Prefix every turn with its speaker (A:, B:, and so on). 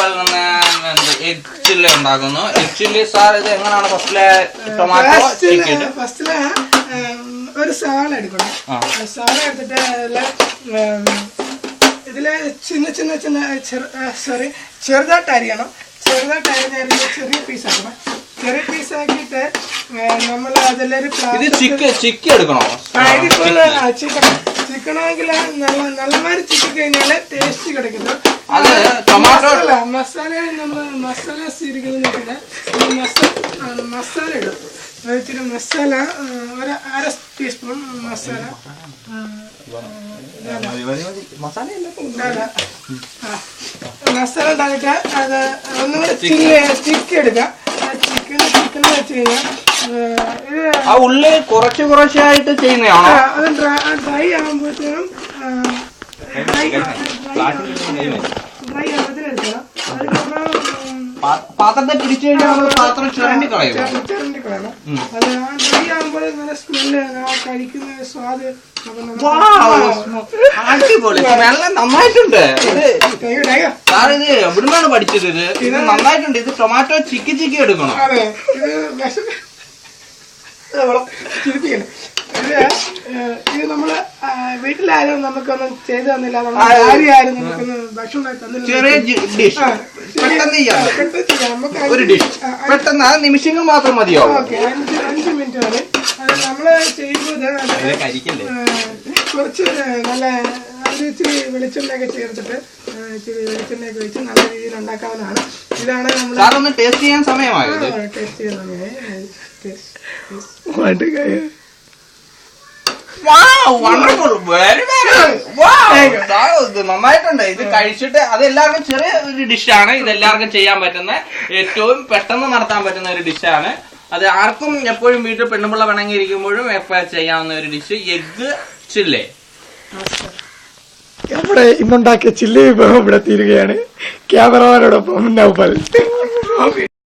A: അതുപോലെ തന്നെ egg chilli ഉണ്ടാക്കുന്നു. എഗ് ചില്ലി സാർ ഇത് എങ്ങനെയാണ് ഫസ്റ്റിലെ ടൊമാറ്റോ
B: ഫസ്റ്റില് ഒരു സവാള എടുക്കണം. സവാള എടുത്തിട്ട് ഇതില് ചെറുതായിട്ട് അരിയണം. ചെറുതായിട്ട് അരിഞ്ഞ ചെറിയ പീസാക്കണം. ചെറിയ പീസാക്കിയിട്ട് നമ്മൾ അതിലൊരു
A: ചിക്കൻ എടുക്കണോ?
B: ചിക്കനാണെങ്കിൽ നല്ലമാതിരി ചിക്കൻ കഴിഞ്ഞാല് ടേസ്റ്റ് കിടക്കുന്നു. മസാല നമ്മൾ മസാല സ്വീകരിക്കുന്നതിന് മസാല ഇടും. ഇച്ചിരി മസാല ഒരു 1/2 ടീസ്പൂൺ മസാല ഉണ്ടാക്കിട്ട് അത് ഒന്നുകൂടെ ചിക്കൻ എടുക്കാം. ചിക്കൻ വെച്ച് കഴിഞ്ഞാൽ
A: ഉള്ളി കുറച്ചായിട്ട് ചെയ്യുന്നതാണോ?
B: അത് ഡ്രൈ ആകുമ്പോഴത്തേനും ഡ്രൈ ആകുമ്പോഴത്തേനെടുക്കണം.
A: പാത്രത്തെ പിടിച്ചു കഴിഞ്ഞാൽ പാത്രം ചുരണ്ടി കളയണം.
B: അത് ഡ്രൈ ആകുമ്പോൾ നല്ല സ്മെല്ല്, കഴിക്കുന്ന സ്വാദ്
A: അടിപൊളി. നന്നായിട്ടുണ്ട്. സാർ ഇത് എവിടുന്നാണ് പഠിച്ചത്? ഇത് നന്നായിട്ടുണ്ട്. ഇത് ടൊമാറ്റോ ചിക്കി എടുക്കണം.
B: ഇത് നമ്മള് വീട്ടിലാരും നമുക്കൊന്നും ചെയ്തു തന്നില്ല. ആരും നമുക്കൊന്നും ഭക്ഷണം തന്നില്ല.
A: ചെറിയ ഡിഷ് ഒരു ഡിഷ് പെട്ടെന്ന് അത് നിമിഷങ്ങൾ മാത്രം മതിയാവും.
B: 5 മിനിറ്റ് വരെ അത് നമ്മള് ചെയ്യുന്നത് കുറച്ച് നല്ല ഇച്ചിരി വെളിച്ചെണ്ണയൊക്കെ ചേർത്തിട്ട് ഇച്ചിരി വെളിച്ചെണ്ണയൊക്കെ വെച്ച് നല്ല രീതിയിൽ ഉണ്ടാക്കാവുന്നതാണ്. ഇതാണ് നമ്മൾ
A: ടേസ്റ്റ് ചെയ്യാൻ സമയമായോ?
B: ടേസ്റ്റ് ചെയ്യാൻ സമയമായി.
A: നന്നായിട്ടുണ്ട്. ഇത് കഴിച്ചിട്ട് അതെല്ലാവർക്കും ചെറിയ ഒരു ഡിഷാണ്. ഇതെല്ലാവർക്കും ചെയ്യാൻ പറ്റുന്ന ഏറ്റവും പെട്ടെന്ന് നടത്താൻ പറ്റുന്ന ഒരു ഡിഷാണ്. അത് ആർക്കും എപ്പോഴും വീട്ടിൽ പെണ്ണുപിള്ള പിണങ്ങിയിരിക്കുമ്പോഴും എപ്പോഴും ചെയ്യാവുന്ന ഒരു ഡിഷ് എഗ് ചില്ലി.
B: നമ്മുടെ ഇന്നുണ്ടാക്കിയ ചില്ലി വിഭവം ഇവിടെ തീരുകയാണ്. ക്യാമറമാനോടൊപ്പം നൗഫൽ.